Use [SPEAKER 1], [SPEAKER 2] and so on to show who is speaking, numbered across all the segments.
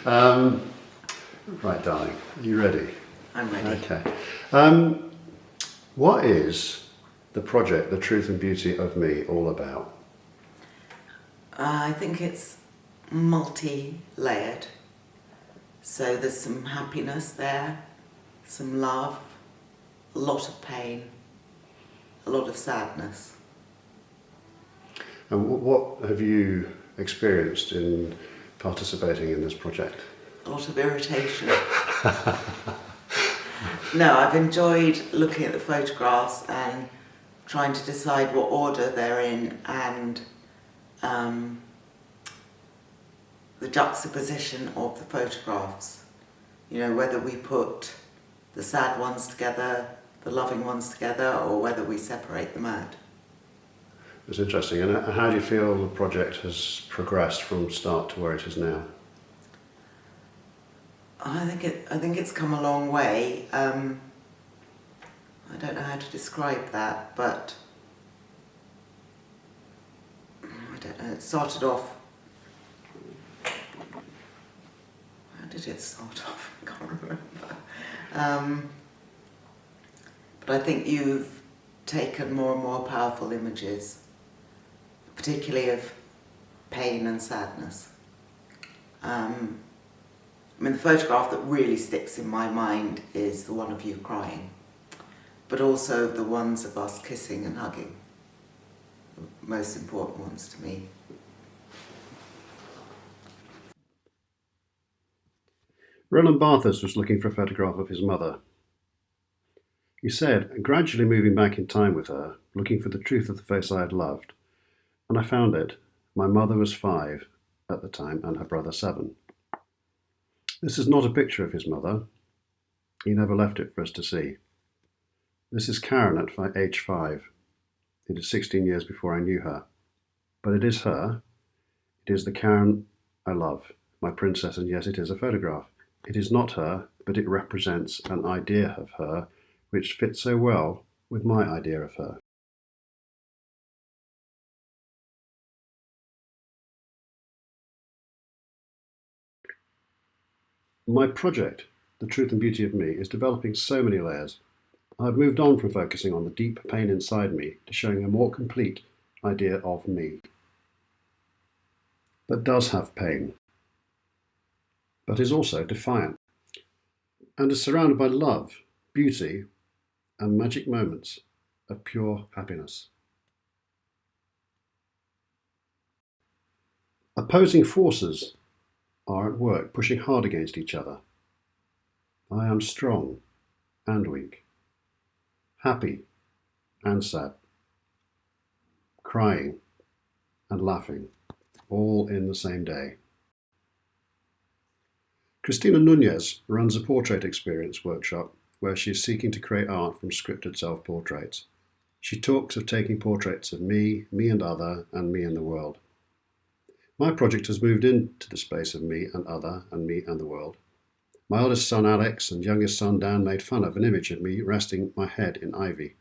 [SPEAKER 1] um, right, darling, are you ready?
[SPEAKER 2] I'm ready.
[SPEAKER 1] Okay. What is the project, The Truth and Beauty of Me, all about?
[SPEAKER 2] I think it's multi-layered. So there's some happiness there, some love, a lot of pain, a lot of sadness.
[SPEAKER 1] And what have you experienced in participating in this project?
[SPEAKER 2] A lot of irritation. No, I've enjoyed looking at the photographs and trying to decide what order they're in, and the juxtaposition of the photographs. You know, whether we put the sad ones together, the loving ones together, or whether we separate them out.
[SPEAKER 1] It's interesting. And how do you feel the project has progressed from start to where it is now?
[SPEAKER 2] I think it's come a long way. I don't know how to describe that, but I don't know. It started off. How did it start off? I can't remember. But I think you've taken more and more powerful images, particularly of pain and sadness. I mean, the photograph that really sticks in my mind is the one of you crying, but also the ones of us kissing and hugging, the most important ones to me.
[SPEAKER 1] Roland Barthes was looking for a photograph of his mother. He said, gradually moving back in time with her, looking for the truth of the face I had loved, and I found it. My mother was 5 at the time and her brother 7. This is not a picture of his mother. He never left it for us to see. This is Karen at age 5. It is 16 years before I knew her. But it is her. It is the Karen I love, my princess, and yes, it is a photograph. It is not her, but it represents an idea of her which fits so well with my idea of her. My project, The Truth and Beauty of Me, is developing so many layers. I've moved on from focusing on the deep pain inside me to showing a more complete idea of me that does have pain, but is also defiant, and is surrounded by love, beauty, and magic moments of pure happiness. Opposing forces are at work, pushing hard against each other. I am strong and weak, happy and sad, crying and laughing, all in the same day. Cristina Nunez runs a portrait experience workshop where she is seeking to create art from scripted self-portraits. She talks of taking portraits of me and other, and me and the world. My project has moved into the space of me and other, and me and the world. My oldest son Alex and youngest son Dan made fun of an image of me resting my head in ivy.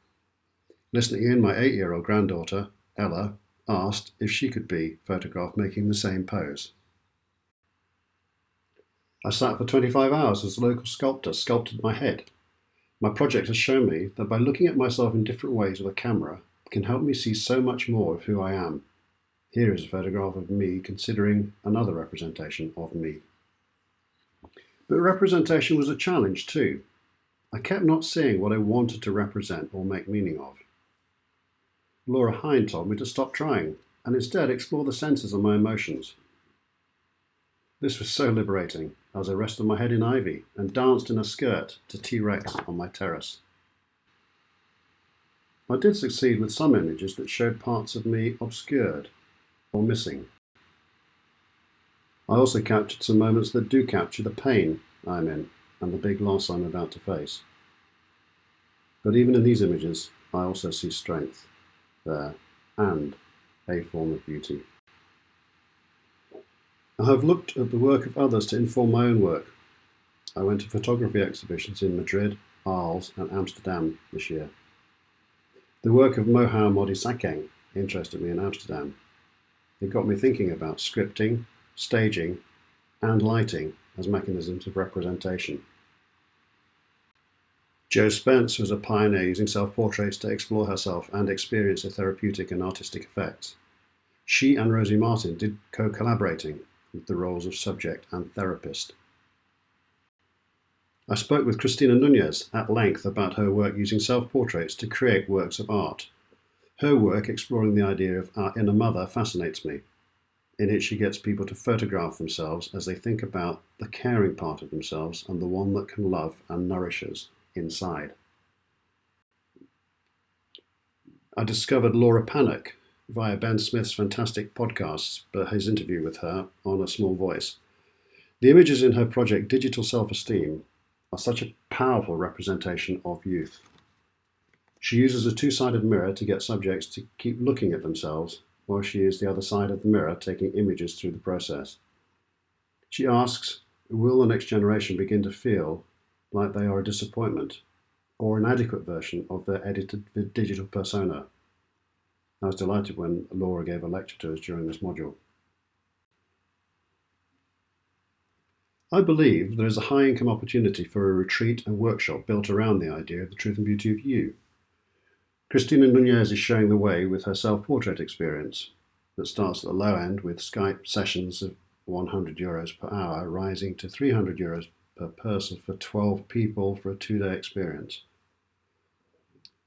[SPEAKER 1] Listening in, my 8-year-old granddaughter, Ella, asked if she could be photographed making the same pose. I sat for 25 hours as a local sculptor sculpted my head. My project has shown me that by looking at myself in different ways with a camera can help me see so much more of who I am. Here is a photograph of me considering another representation of me. But representation was a challenge too. I kept not seeing what I wanted to represent or make meaning of. Laura Hine told me to stop trying and instead explore the senses of my emotions. This was so liberating as I rested my head in ivy and danced in a skirt to T-Rex on my terrace. I did succeed with some images that showed parts of me obscured or missing. I also captured some moments that do capture the pain I'm in and the big loss I'm about to face. But even in these images, I also see strength there and a form of beauty. I have looked at the work of others to inform my own work. I went to photography exhibitions in Madrid, Arles and Amsterdam this year. The work of Mohamed Modisakeng interested me in Amsterdam. It got me thinking about scripting, staging and lighting as mechanisms of representation. Jo Spence was a pioneer using self-portraits to explore herself and experience the therapeutic and artistic effects. She and Rosie Martin did co-collaborating with the roles of subject and therapist. I spoke with Cristina Nunez at length about her work using self-portraits to create works of art. Her work exploring the idea of our inner mother fascinates me. In it, she gets people to photograph themselves as they think about the caring part of themselves and the one that can love and nourish us inside. I discovered Laura Pannock via Ben Smith's fantastic podcasts, but his interview with her on A Small Voice. The images in her project Digital Self-Esteem are such a powerful representation of youth. She uses a two-sided mirror to get subjects to keep looking at themselves while she is the other side of the mirror taking images through the process. She asks, will the next generation begin to feel like they are a disappointment or inadequate version of their edited digital persona? I was delighted when Laura gave a lecture to us during this module. I believe there is a high income opportunity for a retreat and workshop built around the idea of the truth and beauty of you. Cristina Nunez is showing the way with her self-portrait experience that starts at the low end with Skype sessions of €100 per hour, rising to €300 per person for 12 people for a 2-day experience.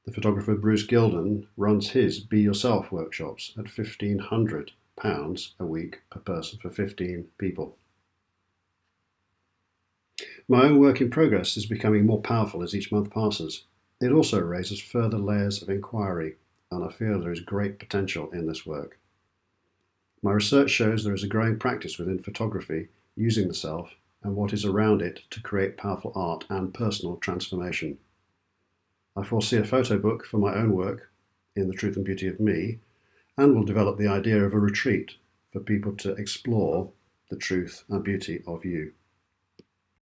[SPEAKER 1] The photographer Bruce Gilden runs his Be Yourself workshops at £1,500 a week per person for 15 people. My own work in progress is becoming more powerful as each month passes. It also raises further layers of inquiry, and I feel there is great potential in this work. My research shows there is a growing practice within photography using the self and what is around it to create powerful art and personal transformation. I foresee a photo book for my own work in The Truth and Beauty of Me, and will develop the idea of a retreat for people to explore the truth and beauty of you.